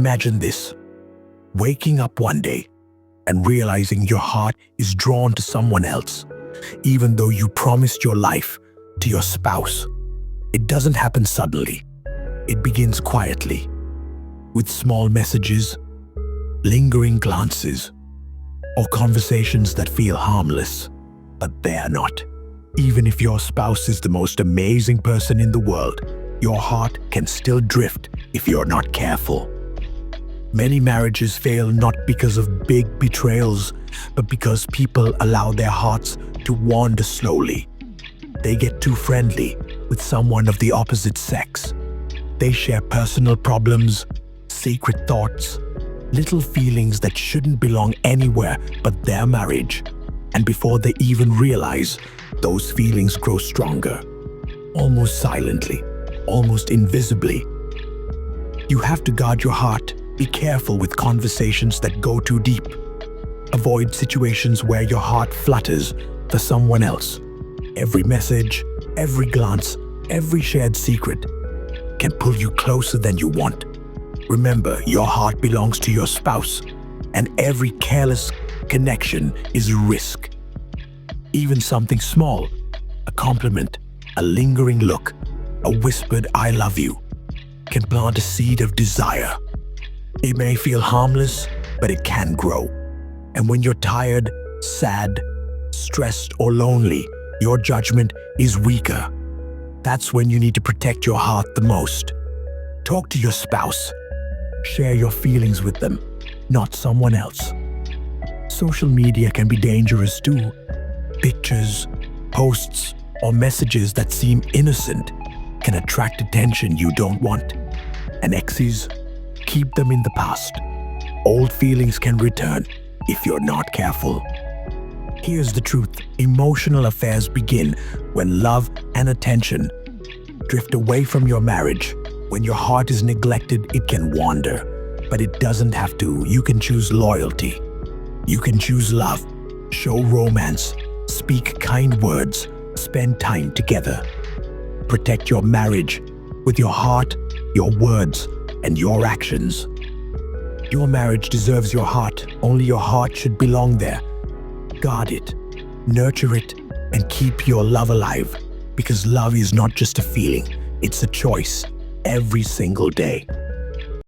Imagine this: waking up one day and realizing your heart is drawn to someone else, even though you promised your life to your spouse. It doesn't happen suddenly. It begins quietly, with small messages, lingering glances, or conversations that feel harmless, but they are not. Even if your spouse is the most amazing person in the world, your heart can still drift if you're not careful. Many marriages fail not because of big betrayals, but because people allow their hearts to wander slowly. They get too friendly with someone of the opposite sex. They share personal problems, secret thoughts, little feelings that shouldn't belong anywhere but their marriage. And before they even realize, those feelings grow stronger, almost silently, almost invisibly. You have to guard your heart. Be careful with conversations that go too deep. Avoid situations where your heart flutters for someone else. Every message, every glance, every shared secret can pull you closer than you want. Remember, your heart belongs to your spouse, and every careless connection is a risk. Even something small, a compliment, a lingering look, a whispered "I love you," can plant a seed of desire. It may feel harmless, but it can grow. And when you're tired, sad, stressed, or lonely, your judgment is weaker. That's when you need to protect your heart the most. Talk to your spouse. Share your feelings with them, not someone else. Social media can be dangerous too. Pictures, posts, or messages that seem innocent can attract attention you don't want. And exes, keep them in the past. Old feelings can return if you're not careful. Here's the truth: emotional affairs begin when love and attention drift away from your marriage. When your heart is neglected, it can wander, but it doesn't have to. You can choose loyalty. You can choose love. Show romance. Speak kind words. Spend time together. Protect your marriage with your heart, your words, and your actions. Your marriage deserves your heart. Only your heart should belong there. Guard it, nurture it, and keep your love alive. Because love is not just a feeling, it's a choice every single day.